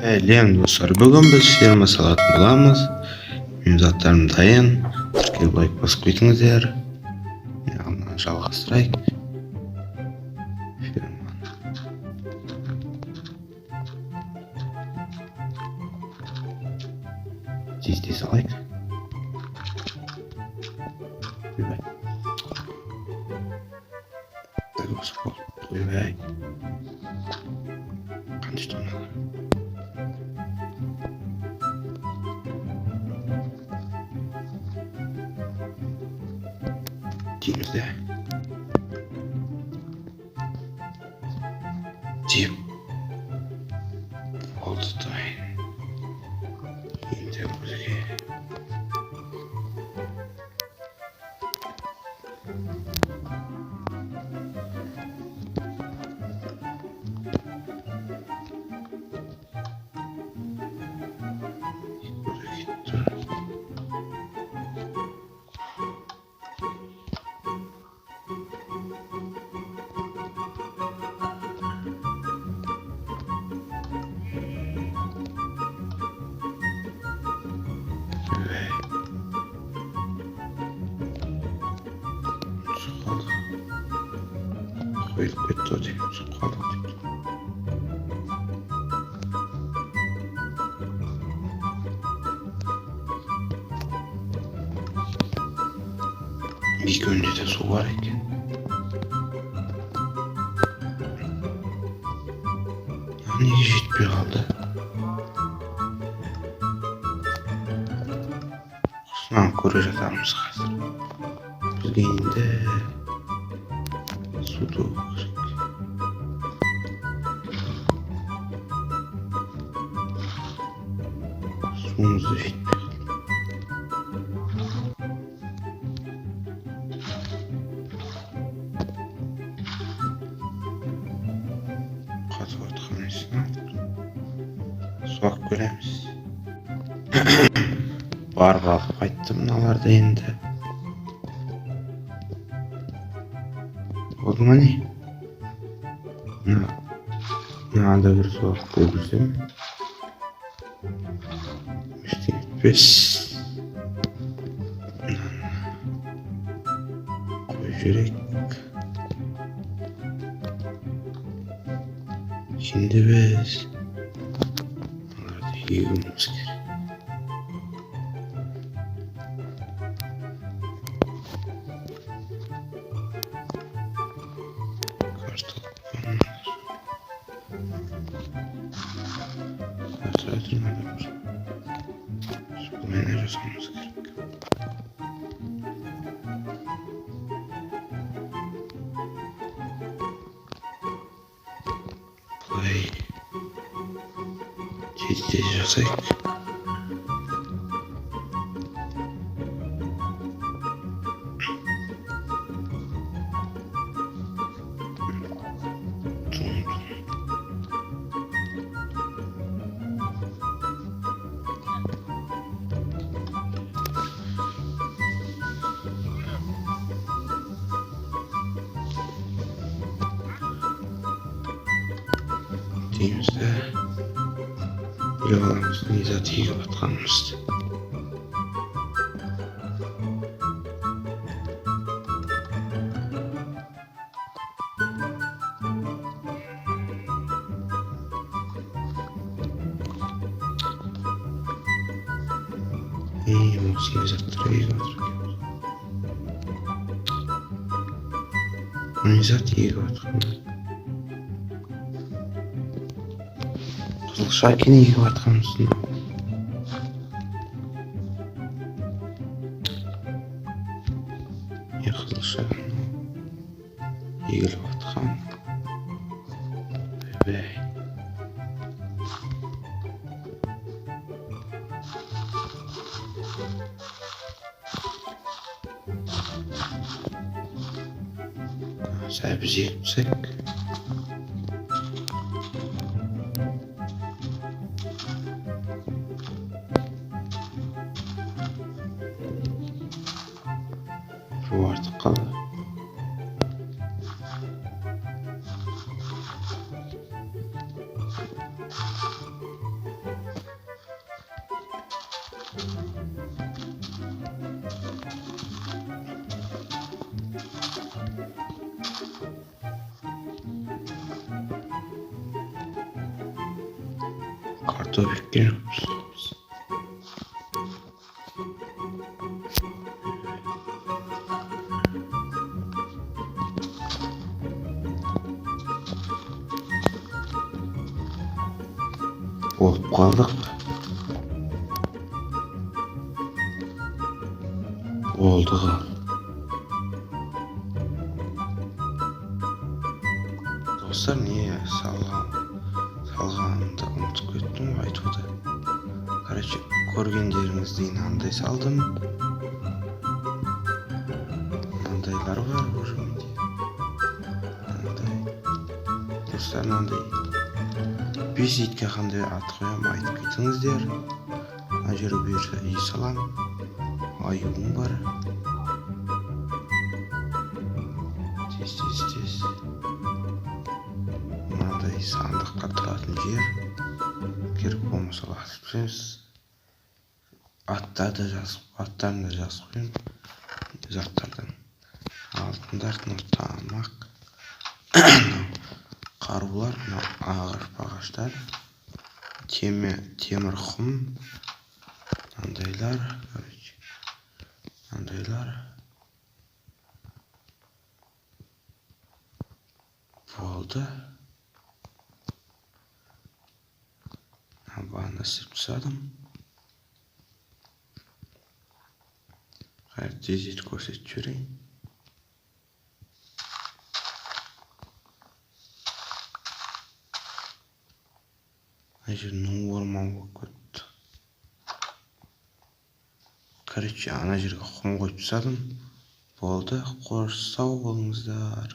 Leğen dostlar, bugün biz şeir masalatını bulamız. Benim zatlarım dayın. Türkiye like basıp ketіңіздер. Yandan жалғастырайық. Тез салайық. Ойбай. Қандай тонналар? Деймізде. Деп. Болды дайын. Енді көзге. Koyup bitti o değil. Sokağa İlk önce de su var iken. Hani jetpey kaldı. Kısmen koru jatamız hazır. Bizge endi su to'g'ri kerak. Suvimiz da jetpey qoldi. Qotib o'tganimizdan suv olib ko'ramiz. Barib olib qaytdim mınalarda endi. Oldu mu ne? Nerede bir su olib ko'rsam. İşte gitmez. Koy gerek. Şimdi biz bunlarda yiyeceğimiz gerek. Kartoplar. Su menaj olmamız gerek. Play. Tez жасайық. Deyimizde bilevalarımızın izah teyip atkanımızdı. İyi olsun izahtları iyi atkanımız. Onu izah iyi atkanımız. Kızılşa kene егіп атқанымыздың. Kızılşa егіліп атқан. Ойбай. Сәбіз егіпсек. Şu artık kaldı. Topik керек. Болып қалдық. Oldu. Dostlar, niye salғанымды ұмытып кеттім, айтуды. Короче, көргендеріңізді мынандай салдым. Мынандайлар бар уже менде. Мынандай. Достар, мынандай беситке қандай ат қоямын, айтып кетіңіздер. Мына жері бұйырса үй салам. Аюым бар. Тез. Мынандай сандыққа тұратын жер. Керек болмаса басып түсеміз. Аттарды жазып қойын. Заттардан. Алтындардың тамақ. Қарулар, ағаштар. Темір құм. Мынандайлар. Болды. Баны сіріп тастадым. Қайыр тез көрсетіп жіберейін. Ана жер орман болып кетті. Короче, ана жерге құм қойып тастадым. Болды, қош сау болыңыздар.